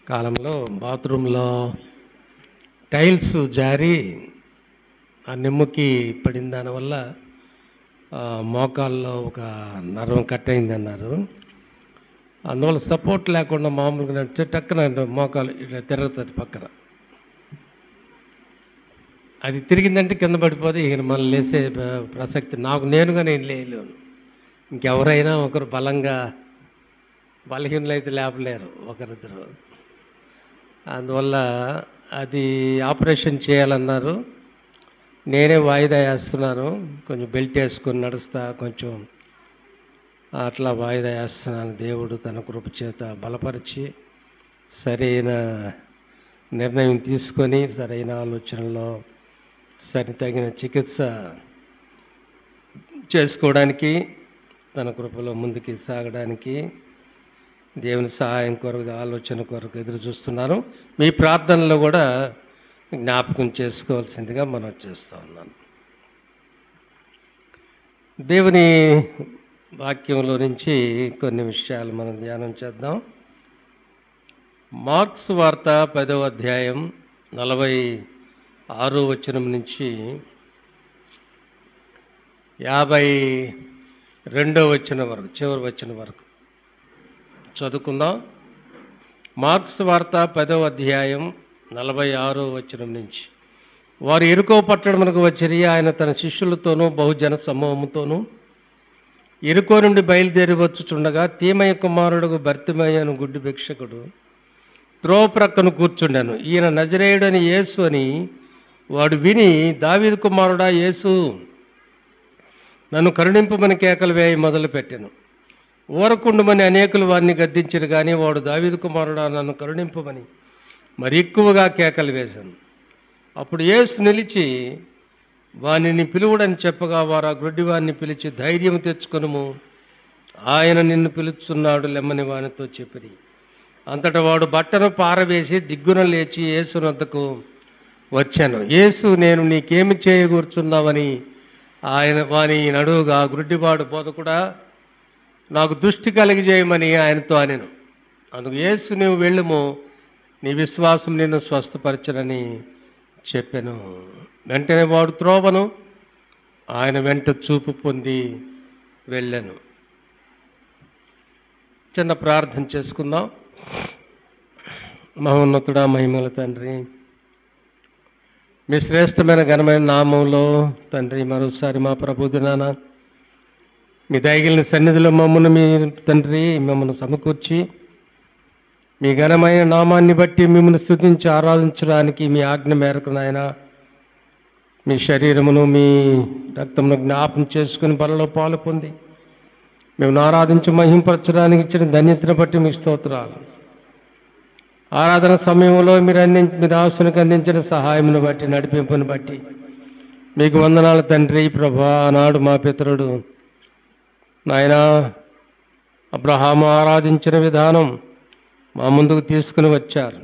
కాలంలో బాత్రూంలో టైల్స్ జారి ఆ నిమ్మకి పడిన దానివల్ల మోకాల్లో ఒక నరం కట్ అయింది అన్నారు. అందువల్ల సపోర్ట్ లేకుండా మామూలుగా నడిచే టక్కన మోకాలు ఇట్లా తిరుగుతుంది పక్కన. అది తిరిగిందంటే కింద పడిపోతే ఇక మళ్ళీ లేసే ప్రసక్తి నేనుగా నేను లేను. ఇంకెవరైనా ఒకరు బలహీనలైతే లేపలేరు ఒకరిద్దరు. అందువల్ల అది ఆపరేషన్ చేయాలన్నారు. నేనే వాయిదా వేస్తున్నాను. కొంచెం బెల్ట్ వేసుకొని నడుస్తా, కొంచెం అట్లా వాయిదా వేస్తున్నాను. దేవుడు తన కృప చేత బలపరిచి సరైన నిర్ణయం తీసుకొని సరైన ఆలోచనలో తగిన చికిత్స చేసుకోవడానికి, తన కృపలో ముందుకు సాగడానికి దేవుని సహాయం కొరకు, ఆలోచన కొరకు ఎదురు చూస్తున్నాను. మీ ప్రార్థనలో కూడా జ్ఞాపకం చేసుకోవాల్సిందిగా మనం చేస్తూ ఉన్నాను. దేవుని వాక్యంలో నుంచి కొన్ని విషయాలు మనం ధ్యానం చేద్దాం. మార్క్స్ వార్త 10వ అధ్యాయం 46వ వచనం నుంచి 52వ వచనం వరకు, చివరి వచనం వరకు చదువుకుందాం. మార్క్స్ వార్త 10వ అధ్యాయం 46వ వచనం నుంచి. వారు ఎరుకో పట్టణమునకు వచ్చిరి. ఆయన తన శిష్యులతోనూ బహుజన సమూహముతోనూ ఎరుకో నుండి బయలుదేరి వచ్చుచుండగా తీమయ్య కుమారుడు భర్తిమయ్య అను గుడ్డి భిక్షకుడు త్రోవ ప్రక్కను కూర్చుండాను. ఈయన నజరేయుడని యేసు అని వాడు విని, దావీదు కుమారుడా యేసు, నన్ను కరుణింపమని కేకలు వేయి మొదలుపెట్టాను. ఊరకుండుమని అనేకులు వారిని గద్దించారు, కానీ వాడు దావీదు కుమారుడా నన్ను కరుణింపమని మరి ఎక్కువగా కేకలు వేశాను. అప్పుడు యేసు నిలిచి వానిని పిలువుడని చెప్పగా వారు ఆ గుడ్డి వారిని పిలిచి, ధైర్యం తెచ్చుకొనుము, ఆయన నిన్ను పిలుచున్నాడు లెమ్మని వానితో చెప్పిరి. అంతటా వాడు బట్టను పారవేసి దిగ్గున లేచి యేసు వద్దకు వచ్చాను. యేసు, నేను నీకేమి చేయకూర్చున్నావని వాని నడువుగా, గుడ్డివాడు బోధకుడా నాకు దృష్టి కలిగజేయమని ఆయనతో అనెను. అందుకు యేసు, నీవు వెళ్ళుము, నీ విశ్వాసం నిన్ను స్వస్థపరచనని చెప్పాను. వెంటనే వాడు త్రోవను ఆయన వెంట చూపు పొంది వెళ్ళాను. చిన్న ప్రార్థన చేసుకుందాం. మహోన్నతుడా, మహిమల తండ్రి, మీ శ్రేష్టమైన ఘనమైన నామంలో తండ్రి మరోసారి మా ప్రభు దినాన మీ దయగలిగిన సన్నిధిలో మమ్మల్ని సమకూర్చి మీ ఘనమైన నామాన్ని బట్టి మిమ్మల్ని స్తుతించి ఆరాధించడానికి మీ ఆజ్ఞ మేరకు నాయన మీ శరీరమును మీ రక్తమును జ్ఞాపం చేసుకుని బలలో పాలు పొంది మేము ఆరాధించి మహింపరచడానికి ఇచ్చిన ధన్యతను బట్టి మీ స్తోత్రాలు. ఆరాధన సమయంలో మీ దాసునికి అందించిన సహాయమును బట్టి, నడిపింపును బట్టి మీకు వందనాలు తండ్రి. ప్రభా, నాడు మా పితరుడు నాయన అబ్రహాము ఆరాధించిన విధానం మా ముందుకు తీసుకుని వచ్చారు.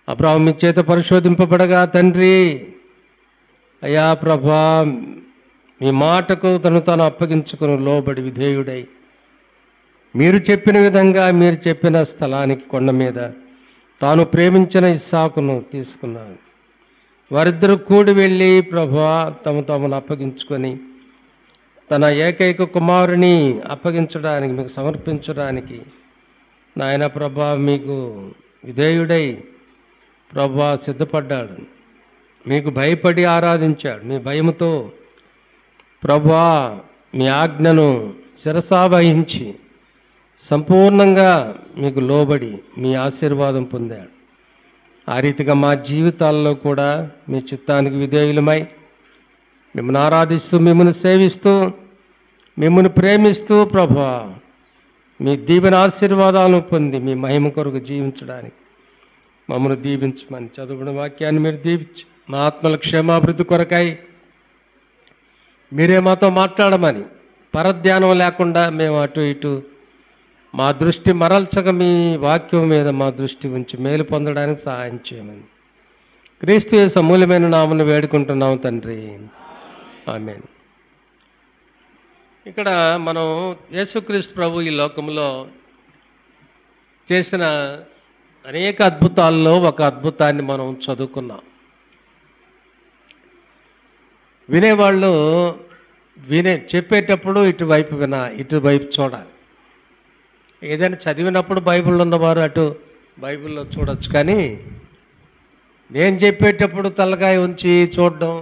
అబ్రహాము మీ చేత పరిశోధింపబడగా తండ్రి, అయ్యా ప్రభా, మీ మాటకు తాను అప్పగించుకుని లోబడి విధేయుడై మీరు చెప్పిన విధంగా, మీరు చెప్పిన స్థలానికి కొండ మీద తాను ప్రేమించిన ఇస్సాకును తీసుకున్నాను. వారిద్దరూ కూడి వెళ్ళి ప్రభా తమను అప్పగించుకొని తన ఏకైక కుమారుని అప్పగించడానికి, మీకు సమర్పించడానికి నాయన ప్రభా మీకు విధేయుడై ప్రభా సిద్ధపడ్డాడు. మీకు భయపడి ఆరాధించాడు. మీ భయముతో ప్రభా మీ ఆజ్ఞను శిరసావహించి సంపూర్ణంగా మీకు లోబడి మీ ఆశీర్వాదం పొందాడు. ఆ రీతిగా మా జీవితాల్లో కూడా మీ చిత్తానికి విధేయులమై మిమ్మల్ని ఆరాధిస్తూ, మిమ్మల్ని సేవిస్తూ, మిమ్మల్ని ప్రేమిస్తూ ప్రభా మీ దీవెన ఆశీర్వాదాలను పొంది మీ మహిమ కొరకు జీవించడానికి మమ్మల్ని దీవించమని చదువుకున్న వాక్యాన్ని మీరు దీవించి మా ఆత్మల క్షేమాభివృద్ధి కొరకై మీరే మాతో మాట్లాడమని, పరధ్యానం లేకుండా మేము అటు ఇటు మా దృష్టి మరల్చక మీ వాక్యం మీద మా దృష్టి ఉంచి మేలు పొందడానికి సహాయం చేయమని క్రీస్తు యేసు అమూల్యమైన నామమున వేడుకుంటున్నాం తండ్రి, ఆమేన్. ఇక్కడ మనం యేసుక్రీస్తు ప్రభు ఈ లోకంలో చేసిన అనేక అద్భుతాల్లో ఒక అద్భుతాన్ని మనం చదువుకున్నాం. వినేవాళ్ళు చెప్పేటప్పుడు ఇటువైపు ఇటువైపు చూడాలి. ఏదైనా చదివినప్పుడు బైబిల్లో ఉన్నవారు అటు బైబిల్లో చూడొచ్చు, కానీ నేను చెప్పేటప్పుడు తలకాయ ఉంచి చూడడం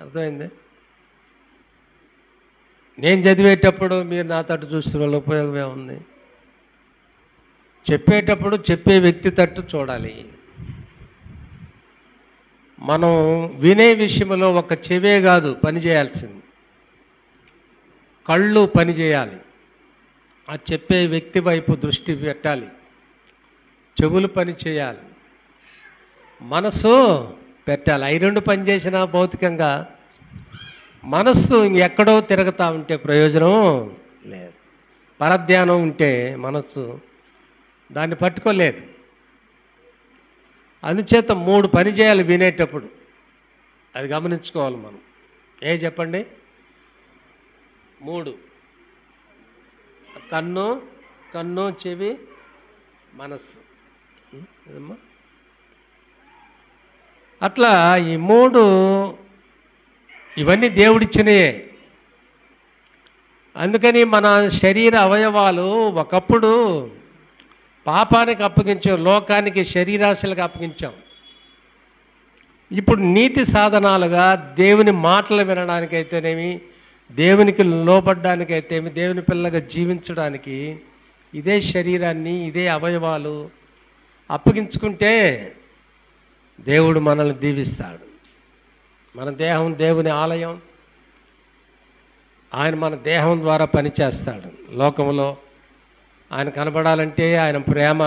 అర్థమైంది. నేను చదివేటప్పుడు మీరు నా తట్టు చూస్తున్న వాళ్ళ ఉపయోగం ఏముంది? చెప్పేటప్పుడు చెప్పే వ్యక్తి తట్టు చూడాలి. మనం వినే విషయంలో ఒక చెవే కాదు పని చేయాల్సింది, కళ్ళు పని చేయాలి. ఆ చెప్పే వ్యక్తి వైపు దృష్టి పెట్టాలి, చెవులు పని చేయాలి, మనసు పెట్టాలి. అవి రెండు పని చేసినా భౌతికంగా మనస్సు ఎక్కడో తిరుగుతూ ఉంటే ప్రయోజనం లేదు. పరధ్యానం ఉంటే మనస్సు దాన్ని పట్టుకోలేదు. అందుచేత 3 పని చేయాలి వినేటప్పుడు, అది గమనించుకోవాలి మనం. చెప్పండి? 3: కన్ను, చెవి, మనస్సు. అట్లా ఈ 3 ఇవన్నీ దేవుడిచ్చినయే. అందుకని మన శరీర అవయవాలు ఒకప్పుడు పాపానికి అప్పగించాం, లోకానికి, శరీరాశలకు అప్పగించాం. ఇప్పుడు నీతి సాధనాలుగా దేవుని మాటలు వినడానికైతేనేమి, దేవునికి లోబడ్డానికైతేమి, దేవుని పిల్లగా జీవించడానికి ఇదే శరీరాన్ని, ఇదే అవయవాలు అప్పగించుకుంటే దేవుడు మనల్ని దీవిస్తాడు. మన దేహం దేవుని ఆలయం, ఆయన మన దేహం ద్వారా పనిచేస్తాడు. లోకంలో ఆయన కనబడాలంటే, ఆయన ప్రేమ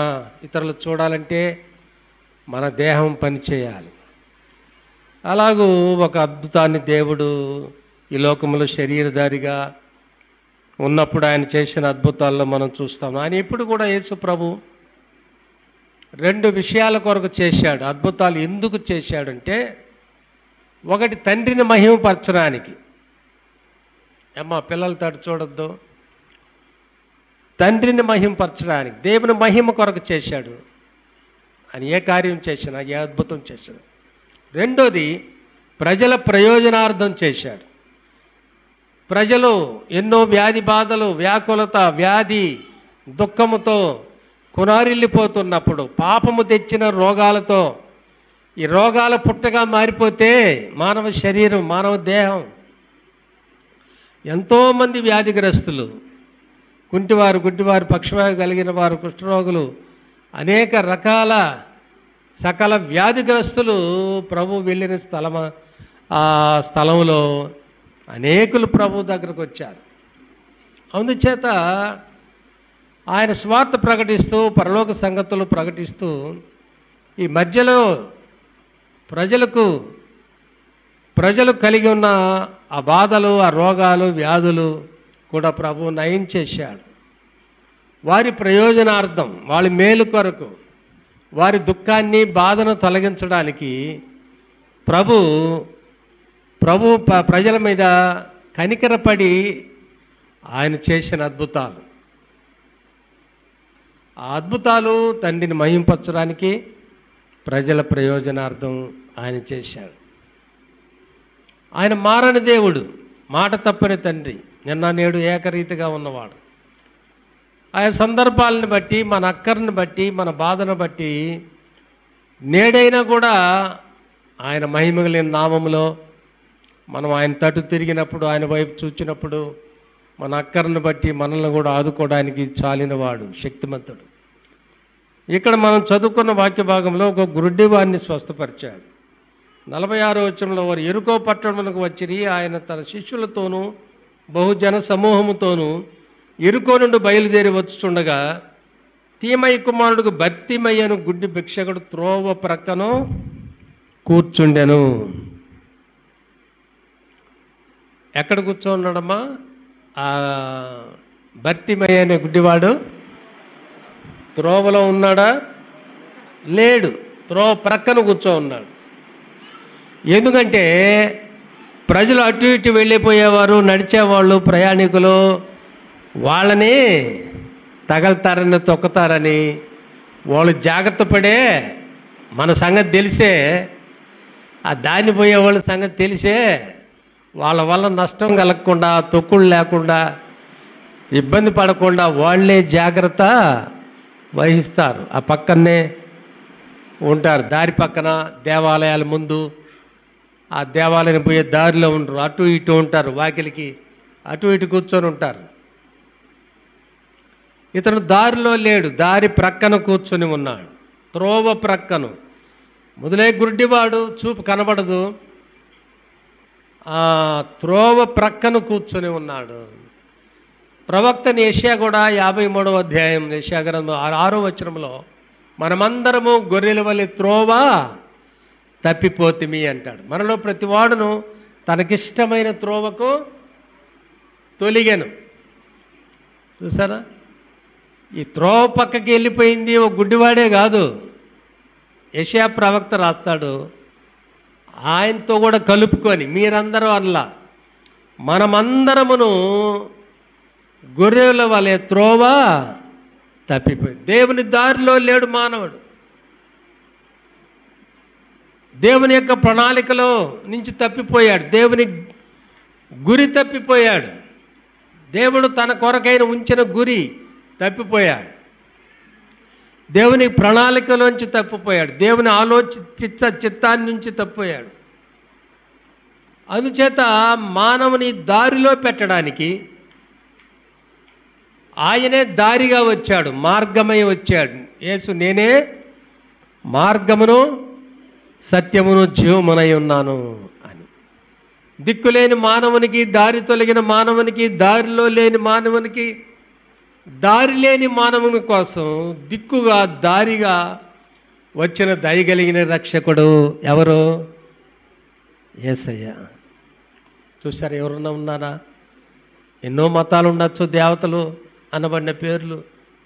ఇతరులు చూడాలంటే మన దేహం పనిచేయాలి. అలాగూ ఒక అద్భుతాన్ని దేవుడు ఈ లోకంలో శరీరధారిగా ఉన్నప్పుడు ఆయన చేసిన అద్భుతాల్లో మనం చూస్తాం. ఆయన ఇప్పుడు కూడా యేసు ప్రభు 2 విషయాల కొరకు చేశాడు. అద్భుతాలు ఎందుకు చేశాడంటే, ఒకటి తండ్రిని మహిమపరచడానికి. పిల్లల తట్టు చూడొద్దు. తండ్రిని మహిమపరచడానికి, దేవుని మహిమ కొరకు చేశాడు. అని ఏ కార్యం చేసినా, ఏ అద్భుతం చేసినా. రెండోది ప్రజల ప్రయోజనార్థం చేశాడు. ప్రజలు ఎన్నో వ్యాధి బాధలు, వ్యాకులత, వ్యాధి, దుఃఖముతో కునారిల్లిపోతున్నప్పుడు, పాపము తెచ్చిన రోగాలతో, ఈ రోగాల పుట్టగా మారిపోతే మానవ శరీరం, మానవ దేహం, ఎంతోమంది వ్యాధిగ్రస్తులు, గుడ్డివారు, పక్షవాయు కలిగిన వారు, కుష్ఠరోగులు, అనేక రకాల సకల వ్యాధిగ్రస్తులు ప్రభు వెళ్ళిన ఆ స్థలంలో అనేకులు ప్రభు దగ్గరకు వచ్చారు. అందుచేత ఆయన స్వార్థ ప్రకటిస్తూ, పరలోక సంగతులు ప్రకటిస్తూ, ఈ మధ్యలో ప్రజలు కలిగి ఉన్న ఆ బాధలు, ఆ రోగాలు, వ్యాధులు కూడా ప్రభు నయం చేశాడు. వారి ప్రయోజనార్థం, వాళ్ళ మేలు కొరకు, వారి దుఃఖాన్ని, బాధను తొలగించడానికి ప్రభు ప్రజల మీద కనికరపడి ఆయన చేసిన అద్భుతాలు. ఆ అద్భుతాలు తండ్రిని మహింపరచడానికి, ప్రజల ప్రయోజనార్థం ఆయన చేశాడు. ఆయన మారని దేవుడు, మాట తప్పని తండ్రి, నిన్న నేడు ఏకరీతిగా ఉన్నవాడు. ఆయా సందర్భాలను బట్టి, మన అక్కర్ని బట్టి, మన బాధను బట్టి నేడైనా కూడా ఆయన మహిమగలిగిన నామములో మనం ఆయన తట్టు తిరిగినప్పుడు, ఆయన వైపు చూచినప్పుడు, మన అక్కర్ని బట్టి మనల్ని కూడా ఆదుకోవడానికి చాలినవాడు, శక్తిమంతుడు. ఇక్కడ మనం చదువుకున్న వాక్య భాగంలో ఒక గుడ్డివాడిని స్వస్థపరిచాడు. 46వ వచనంలో, వారు యెరికో పట్టణమునకు వచ్చిరి. ఆయన తన శిష్యులతోనూ బహుజన సమూహముతోనూ యెరికో నుండి బయలుదేరి వచ్చుచుండగా, తీమయి కుమారుడుకు బర్తిమయ్యను గుడ్డి భిక్షకుడు త్రోవ ప్రక్కను కూర్చుండెను. ఎక్కడ కూర్చోన్నాడమ్మా? ఆ బర్తిమయ్య అనే గుడ్డివాడు త్రోవలో ఉన్నాడా? లేడు, త్రోవ ప్రక్కన కూర్చో ఉన్నాడు. ఎందుకంటే ప్రజలు అటు ఇటు వెళ్ళిపోయేవారు, నడిచేవాళ్ళు, ప్రయాణికులు వాళ్ళని తగలుతారని తొక్కుతారని వాళ్ళు జాగ్రత్త పడే మన సంగతి తెలిసే, ఆ దాన్ని పోయే వాళ్ళ సంగతి తెలిసే వాళ్ళ వల్ల నష్టం కలగకుండా, తొక్కులు లేకుండా, ఇబ్బంది పడకుండా వాళ్ళే జాగ్రత్త వహిస్తారు. ఆ పక్కనే ఉంటారు, దారి పక్కన దేవాలయాల ముందు, ఆ దేవాలయం పోయే దారిలో ఉంటారు, అటు ఇటు ఉంటారు, వాకిలికి అటు ఇటు కూర్చొని ఉంటారు. ఇతను దారిలో లేడు, దారి ప్రక్కన కూర్చొని ఉన్నాడు, త్రోవ ప్రక్కను. మొదలై గుడ్డివాడు, చూపు కనబడదు, త్రోవ ప్రక్కన కూర్చొని ఉన్నాడు. ప్రవక్తని యెషయా కూడా 53వ అధ్యాయం యెషయా గ్రంథం 6వ వచనంలో మనమందరము గొర్రెల వలె త్రోవ తప్పిపోతిమి అంటాడు. మనలో ప్రతివాడును తనకిష్టమైన త్రోవకు తొలిగెను. చూసారా, ఈ త్రోవ పక్కకి వెళ్ళిపోయింది ఒక గుడ్డివాడే కాదు. యెషయా ప్రవక్త రాస్తాడు, ఆయనతో కూడా కలుపుకొని మీరందరూ అల్లా మనమందరమును గొర్రెల వలె త్రోవ తప్పిపోయి, దేవుని దారిలో లేడు మానవుడు. దేవుని యొక్క ప్రణాళికలో నుంచి తప్పిపోయాడు, దేవుని గురి తప్పిపోయాడు, దేవుడు తన కొరకైన ఉంచిన గురి తప్పిపోయాడు, దేవుని ప్రణాళికలోంచి తప్పిపోయాడు, దేవుని చిత్తాన్ని నుంచి తప్పిపోయాడు. అందుచేత మానవుని దారిలో పెట్టడానికి ఆయనే దారిగా వచ్చాడు, మార్గమై వచ్చాడు. యేసు నేనే మార్గమును సత్యమును జీవమునై ఉన్నాను అని. దిక్కులేని మానవునికి, దారి తొలగిన మానవునికి, దారిలో లేని మానవునికి, దారి లేని మానవుని కోసం దిక్కుగా దారిగా వచ్చిన దయగలిగిన రక్షకుడు ఎవరు? యేసయ్య. చూసారు, ఎవరన్నా ఉన్నారా? ఎన్నో మతాలు ఉండొచ్చు, దేవతలు అనబడిన పేర్లు,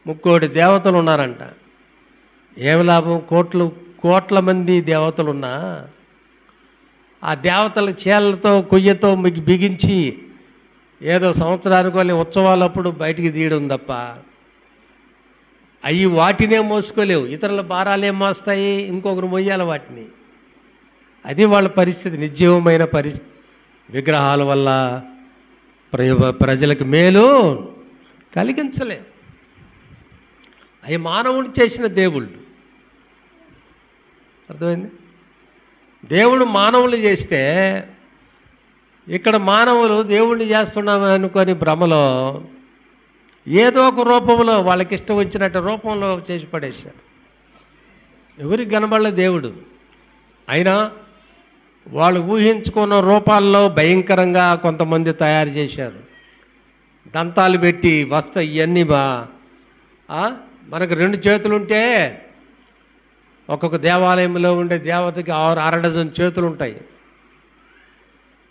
3 దేవతలు ఉన్నారంట. ఏమి లాభం? కోట్ల మంది దేవతలున్నా ఆ దేవతల చేళ్లతో కొయ్యతో బిగించి ఏదో సంవత్సరానికి వాళ్ళ ఉత్సవాలప్పుడు బయటికి తీయడం తప్ప అవి వాటినే మోసుకోలేవు. ఇతరుల భారాలు ఏం మోస్తాయి? ఇంకొకరు మొయ్యాలి వాటిని. అది వాళ్ళ పరిస్థితి. నిర్జీవమైన విగ్రహాల వల్ల ప్రజలకు మేలు కలిగించలేవు. అవి మానవుడు చేసిన దేవుళ్ళు. అర్థమైంది? దేవుడు మానవులు చేస్తే ఇక్కడ మానవులు దేవుణ్ణి చేస్తున్నామని అనుకొని భ్రమలో ఏదో ఒక రూపంలో వాళ్ళకి ఇష్టం వచ్చినట్టు రూపంలో చేసి పడేశారు. ఎవరికి కనబడలే దేవుడు. అయినా వాళ్ళు ఊహించుకున్న రూపాల్లో భయంకరంగా కొంతమంది తయారు చేశారు. దంతాలు పెట్టి వస్తాయి ఇవన్నీ మనకు 2 చేతులుంటే ఒక్కొక్క దేవాలయంలో ఉండే దేవతకి 6 డజన్ చేతులు ఉంటాయి.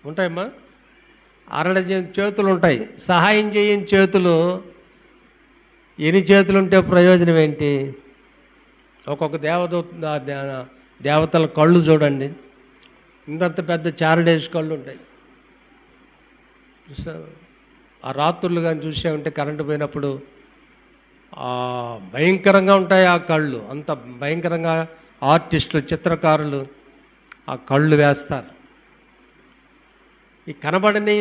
ఉంటాయమ్మా, 6 డజన్ చేతులు ఉంటాయి. సహాయం చేయని చేతులు ఎన్ని చేతులు ఉంటే ప్రయోజనం ఏంటి? ఒక్కొక్క దేవతల కళ్ళు చూడండి, ఇంతంత పెద్ద చారడేసి కళ్ళు ఉంటాయి. చూసారు? ఆ రాత్రులు కానీ చూసామంటే కరెంటు పోయినప్పుడు భయంకరంగా ఉంటాయి ఆ కళ్ళు. అంత భయంకరంగా ఆర్టిస్టులు, చిత్రకారులు ఆ కళ్ళు వేస్తారు. ఈ కనబడని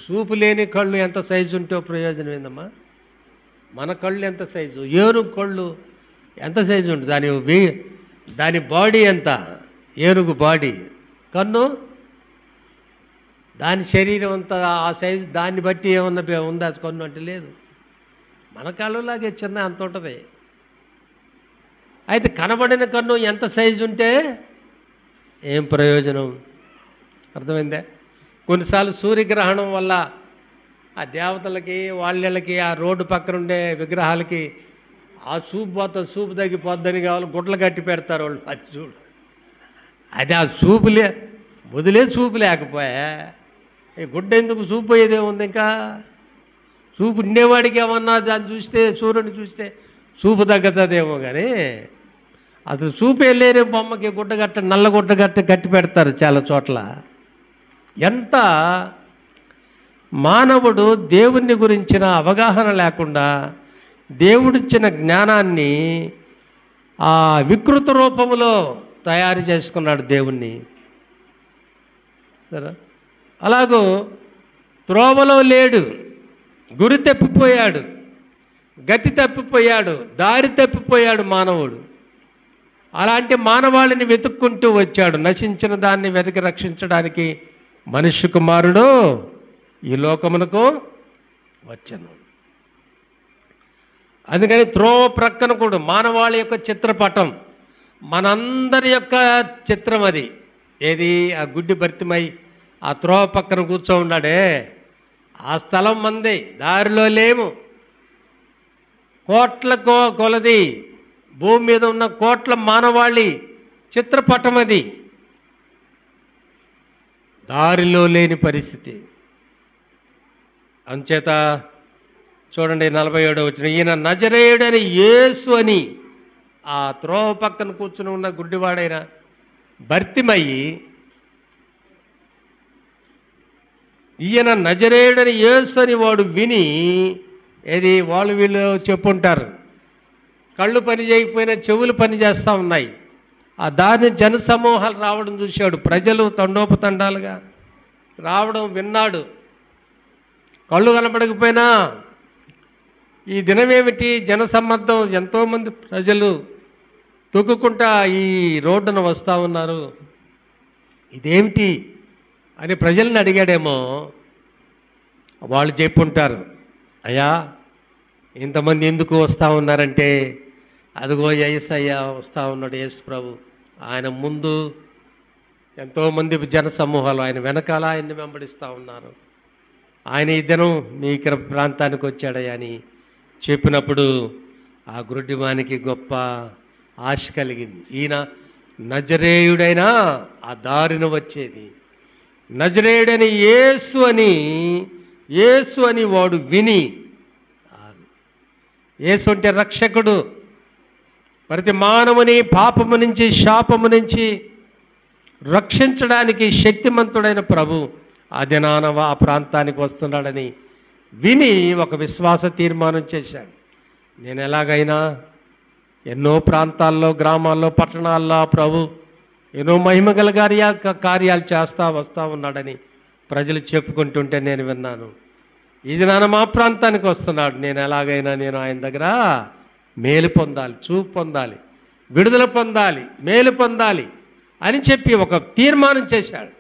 చూపు లేని కళ్ళు ఎంత సైజు ఉంటే ప్రయోజనం ఏందమ్మా? మన కళ్ళు ఎంత సైజు? ఏనుగు కళ్ళు ఎంత సైజు ఉంటుంది? దాని బాడీ ఎంత? ఏనుగు బాడీ. కన్ను దాని శరీరం అంతా ఆ సైజు, దాన్ని బట్టి ఏమన్నా ఉందా కన్ను అంటే? లేదు. మన కళ్ళులాగే చిన్న అంత ఉంటుంది. అయితే కనబడిన కన్ను ఎంత సైజు ఉంటే ఏం ప్రయోజనం? అర్థమైందే? కొన్నిసార్లు సూర్యగ్రహణం వల్ల ఆ దేవతలకి వాళ్ళకి ఆ రోడ్డు పక్కన ఉండే విగ్రహాలకి ఆ చూపు తగ్గిపోద్దని కావాలి గుడ్లు కట్టి పెడతారు వాళ్ళు. అది చూడు, అది ఆ వదిలే చూపు లేకపోయా ఈ గుడ్డ ఎందుకు చూపు పోయేదే ఉంది? ఇంకా చూపు ఉండేవాడికి ఏమన్నా దాన్ని చూస్తే, సూర్యుని చూస్తే చూపు తగ్గుతుందేమో, కానీ అసలు చూపు వెళ్ళేరే బొమ్మకి నల్ల గుడ్డ కట్టి పెడతారు చాలా చోట్ల. ఎంత మానవుడు దేవుని గురించిన అవగాహన లేకుండా దేవుడిచ్చిన జ్ఞానాన్ని ఆ వికృత రూపంలో తయారు చేసుకున్నాడు దేవుణ్ణి. సరే, అలాగూ త్రోవలో లేడు, గురి తప్పిపోయాడు, గతి తప్పిపోయాడు, దారి తప్పిపోయాడు మానవుడు. అలాంటి మానవాళిని వెతుక్కుంటూ వచ్చాడు. నశించిన దాన్ని వెతికి రక్షించడానికి మనుష్య కుమారుడు ఈ లోకమునకు వచ్చెను. అందుకని త్రోవ ప్రక్కన కూడా మానవాళి యొక్క చిత్రపటం, మనందరి యొక్క చిత్రం అది. ఏది? ఆ గుడ్డి భర్తిమై ఆ త్రోవ పక్కన కూర్చో ఉన్నాడే, ఆ స్థలం మంది, దారిలో లేము. కోట్ల కొలది భూమి మీద ఉన్న కోట్ల మానవాళి చిత్రపటం అది. దారిలో లేని పరిస్థితి. అంచేత చూడండి 47వ వచనం, ఈయన నజరేయుడని యేసు అని ఆ త్రోవ పక్కన కూర్చుని ఉన్న గుడ్డివాడైన భర్తిమయ్యి, ఈయన నజరేయుడని యేసు అని వాడు విని, ఏది వాళ్ళు వీళ్ళు చెప్పుంటారు, కళ్ళు పని చేయకపోయినా చెవులు పని చేస్తూ ఉన్నాయి. ఆ దారిని జనసమూహాలు రావడం చూశాడు, ప్రజలు తండోపతండాలుగా రావడం విన్నాడు. కళ్ళు కనపడకపోయినా ఈ దినమేమిటి జనసమ్మర్దం, ఎంతోమంది ప్రజలు తొక్కుకుంటా ఈ రోడ్డున వస్తూ ఉన్నారు, ఇదేమిటి అని ప్రజల్ని అడిగాడేమో. వాళ్ళు చెప్పుంటారు, అయ్యా ఇంతమంది ఎందుకు వస్తూ ఉన్నారంటే, అదిగో యేసయ్య వస్తూ ఉన్నాడు, యేసు ప్రభు. ఆయన ముందు ఎంతోమంది జనసమూహాలు ఆయన వెనకాల ఆయన్ని వెంబడిస్తూ ఉన్నారు. ఆయన ఈ దినం మీ ఇక్కడ ప్రాంతానికి వచ్చాడయ్యా అని చెప్పినప్పుడు ఆ గుడ్డివానికి గొప్ప ఆశ కలిగింది. ఈయన నజరేయుడైన ఆ దారిన వచ్చేది, నజరేయుడైన యేసు అని వాడు విని, యేసు అంటే రక్షకుడు, ప్రతి మానవుని పాపము నుంచి శాపము నుంచి రక్షించడానికి శక్తిమంతుడైన ప్రభు ఆ దినాన ఆ ప్రాంతానికి వస్తున్నాడని విని ఒక విశ్వాస తీర్మానం చేశాడు. నేను ఎలాగైనా ఎన్నో ప్రాంతాల్లో, గ్రామాల్లో, పట్టణాల్లో ప్రభు ఎన్నో మహిమగల కార్యాలు వస్తూ ఉన్నాడని ప్రజలు చెప్పుకుంటుంటే నేను విన్నాను. ఇది నాన్న మా ప్రాంతానికి వస్తున్నాడు, నేను ఎలాగైనా నేను ఆయన దగ్గర మేలు పొందాలి, చూపు పొందాలి, విడుదల పొందాలి, మేలు పొందాలి అని చెప్పి ఒక తీర్మానం చేశాడు.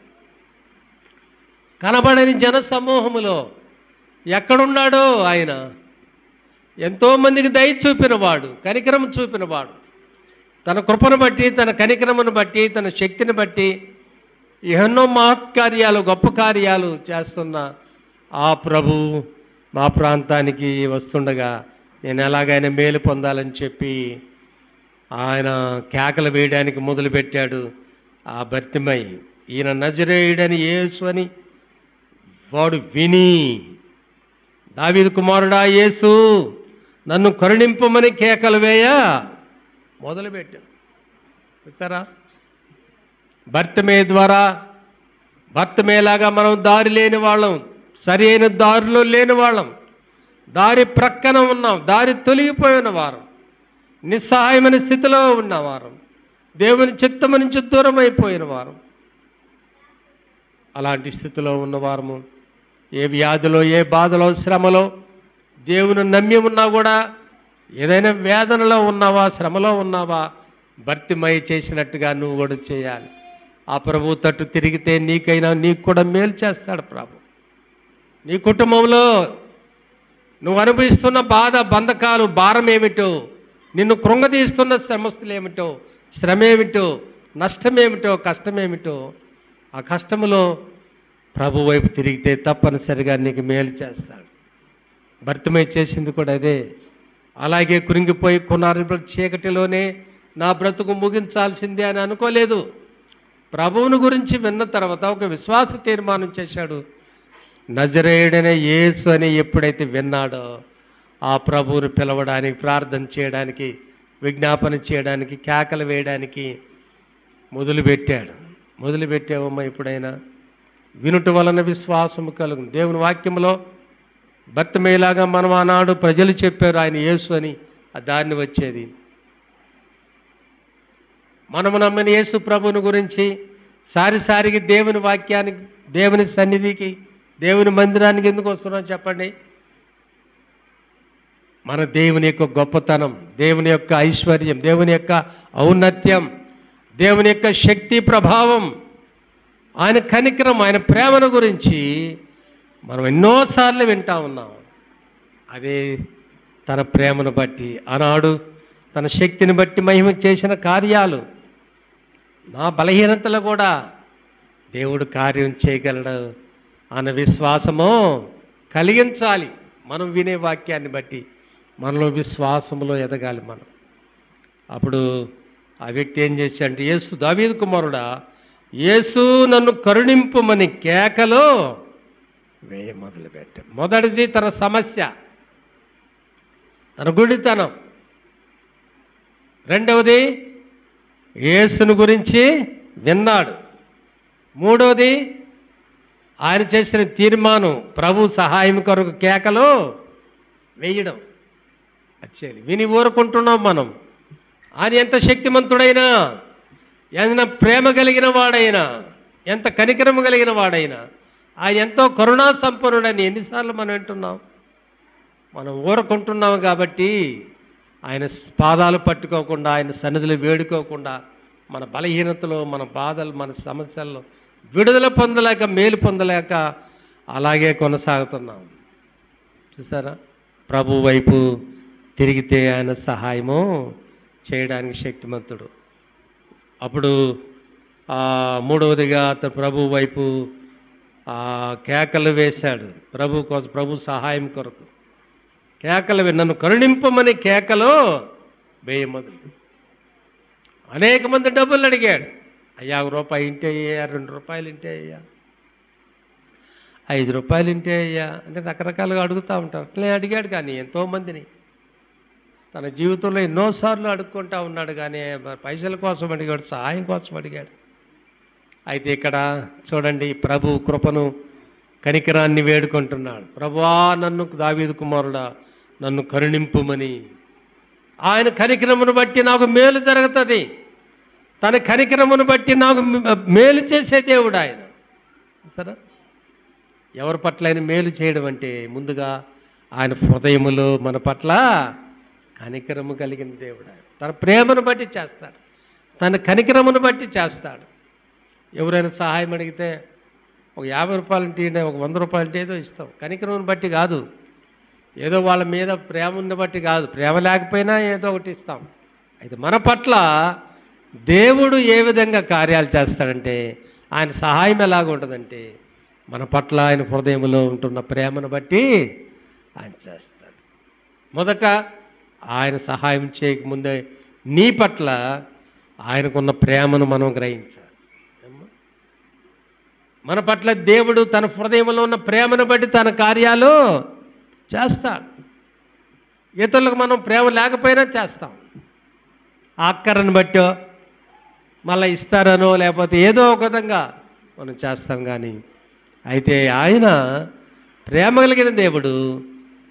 కనబడని జన సమూహములో ఎక్కడున్నాడో ఆయన ఎంతోమందికి దయ చూపినవాడు, కనికరం చూపినవాడు. తన కృపను బట్టి, తన కనికరమును బట్టి, తన శక్తిని బట్టి ఎన్నో మహత్కార్యాలు, గొప్ప కార్యాలు చేస్తున్న ఆ ప్రభు మా ప్రాంతానికి వస్తుండగా నేను ఎలాగైనా మేలు పొందాలని చెప్పి ఆయన కేకలు వేయడానికి మొదలుపెట్టాడు. ఆ భర్తిమై ఈయన నజరేయుడని యేసు అని వాడు విని, దావీదు కుమారుడా యేసు నన్ను కరుణింపమని కేకలు వేయ మొదలుపెట్టాడు. చూసారా, భర్తిమే ద్వారా, భర్తిమేలాగా మనం దారి లేని వాళ్ళం, సరి అయిన దారిలో లేని వాళ్ళం, దారి ప్రక్కన ఉన్నాం, దారి తొలగిపోయిన వారం, నిస్సహాయమైన స్థితిలో ఉన్నవారం, దేవుని చిత్తము నుంచి దూరం అయిపోయిన వారం. అలాంటి స్థితిలో ఉన్నవారము, ఏ వ్యాధిలో, ఏ బాధలో, శ్రమలో దేవుని నమ్మి ఉన్నా కూడా, ఏదైనా వేదనలో ఉన్నావా, శ్రమలో ఉన్నావా, భర్తిమై చేసినట్టుగా నువ్వు కూడా చేయాలి. ఆ ప్రభు తట్టు తిరిగితే నీకైనా నీకు కూడా మేలు చేస్తాడు ప్రభు. నీ కుటుంబంలో నువ్వు అనుభవిస్తున్న బాధ, బంధకాలు, భారం ఏమిటో, నిన్ను కృంగదీస్తున్న శ్రమస్తులు ఏమిటో, శ్రమ ఏమిటో, నష్టమేమిటో, కష్టమేమిటో, ఆ కష్టములో ప్రభు వైపు తిరిగితే తప్పనిసరిగా నీకు మేలు చేస్తాడు. భర్తమై చేసింది కూడా అదే. అలాగే కృంగిపోయి కొన్నాళ్ళు చీకటిలోనే నా బ్రతుకు ముగించాల్సిందే అని అనుకోలేదు. ప్రభువుని గురించి విన్న తర్వాత ఒక విశ్వాస తీర్మానం చేశాడు. నజరేయుడైన యేసు అని ఎప్పుడైతే విన్నాడో ఆ ప్రభువుని పిలవడానికి, ప్రార్థన చేయడానికి, విజ్ఞాపన చేయడానికి, కేకలు వేయడానికి మొదలుపెట్టాడు. మొదలుపెట్టావమ్మా ఎప్పుడైనా? వినుట వలన విశ్వాసము కలుగును. దేవుని వాక్యంలో భర్తమేలాగా మనం ఆనాడు ప్రజలు చెప్పారు ఆయన యేసు అని, ఆ దారిని వచ్చేది. మనము నమ్మిన యేసు ప్రభువుని గురించి సారిసారికి దేవుని వాక్యానికి, దేవుని సన్నిధికి, దేవుని మందిరానికి ఎందుకు వస్తున్నాం చెప్పండి? మన దేవుని యొక్క గొప్పతనం, దేవుని యొక్క ఐశ్వర్యం, దేవుని యొక్క ఔన్నత్యం, దేవుని యొక్క శక్తి ప్రభావం, ఆయన కనికరం, ఆయన ప్రేమను గురించి మనం ఎన్నోసార్లు వింటా ఉన్నాం. అదే తన ప్రేమను బట్టి, ఆనాడు తన శక్తిని బట్టి మహిమ చేసిన కార్యాలు, నా బలహీనతలు కూడా దేవుడు కార్యం చేయగలడు అన్న విశ్వాసము కలిగించాలి. మనం వినే వాక్యాన్ని బట్టి మనలో విశ్వాసంలో ఎదగాలి మనం. అప్పుడు ఆ వ్యక్తి ఏం చేశాడంటే, యేసు దావీదు కుమారుడా, యేసు నన్ను కరుణింపుమని కేకలో వేయ మొదలుపెట్టాడు. మొదటిది తన సమస్య, తన గుడితనం. రెండవది యేసును గురించి విన్నాడు. మూడవది ఆయన చేసిన తీర్మానం, ప్రభు సహాయం కొరకు కేకలో వేయడం. అచ్చేది విని ఊరుకుంటున్నాం మనం. ఆయన ఎంత శక్తిమంతుడైనా, ఎంత ప్రేమ కలిగిన వాడైనా, ఎంత కనికరము కలిగిన వాడైనా, ఆయన ఎంతో కరుణా సంపన్నుడని ఎన్నిసార్లు మనం వింటున్నాం. మనం ఊరుకుంటున్నాం కాబట్టి ఆయన పాదాలు పట్టుకోకుండా, ఆయన సన్నిధిలో వేడుకోకుండా, మన బలహీనతలో, మన బాధలు, మన సమస్యల్లో విడుదల పొందలేక, మేలు పొందలేక అలాగే కొనసాగుతున్నాం. చూసారా? ప్రభు వైపు తిరిగితే ఆయన సహాయము చేయడానికి శక్తిమంతుడు. అప్పుడు మూడవదిగా అతను ప్రభు వైపు కేకలు వేశాడు. ప్రభు కోసం, ప్రభు సహాయం కొరకు కేకలు నన్ను కరుణింపమని కేకలో వేయ మొదలు. అనేక మంది డబ్బులు అడిగాడు. అయ్యా రూపాయి ఇంటే అయ్యా, 2 రూపాయలు ఇంటే అయ్యా, 5 రూపాయలు ఇంటే అయ్యా అంటే రకరకాలుగా అడుగుతూ ఉంటారు. అట్లే అడిగాడు. కానీ ఎంతోమందిని తన జీవితంలో ఎన్నోసార్లు అడుక్కుంటూ ఉన్నాడు. కానీ పైసల కోసం అడిగాడు, సహాయం కోసం అడిగాడు. అయితే ఇక్కడ చూడండి, ప్రభు కృపను, కనికరాన్ని వేడుకుంటున్నాడు. ప్రభువా, నన్ను దావీదు కుమారుడా, నన్ను కరుణింపుమని. ఆయన కనికరమును బట్టి నాకు మేలు జరుగుతుంది. తన కనికరమును బట్టి నాకు మేలు చేసే దేవుడు ఆయన. సరే, ఎవరి పట్ల ఆయన మేలు చేయడం అంటే ముందుగా ఆయన హృదయములో మన పట్ల కనికరము కలిగిన దేవుడు ఆయన. తన ప్రేమను బట్టి చేస్తాడు, తన కనికరమును బట్టి చేస్తాడు. ఎవరైనా సహాయం అడిగితే ఒక 50 రూపాయలు అంటే, ఒక 100 రూపాయలు అంటే ఏదో ఇస్తాం. కనికరమును బట్టి కాదు, ఏదో వాళ్ళ మీద ప్రేమను బట్టి కాదు, ప్రేమ లేకపోయినా ఏదో ఒకటి ఇస్తాం. అయితే మన పట్ల దేవుడు ఏ విధంగా కార్యాలు చేస్తాడంటే, ఆయన సహాయం ఎలాగ ఉంటుందంటే, మన పట్ల ఆయన హృదయంలో ఉంటున్న ప్రేమను బట్టి ఆయన చేస్తాడు. మొదట ఆయన సహాయం చేయకముందే నీ పట్ల ఆయనకున్న ప్రేమను మనం గ్రహించాలి. మన పట్ల దేవుడు తన హృదయంలో ఉన్న ప్రేమను బట్టి తన కార్యాలు చేస్తాడు. ఇతరులకు మనం ప్రేమ లేకపోయినా చేస్తాం. అక్కరను బట్టో, మళ్ళీ ఇస్తారనో, లేకపోతే ఏదో ఒక విధంగా మనం చేస్తాం. కానీ అయితే ఆయన ప్రేమ కలిగిన దేవుడు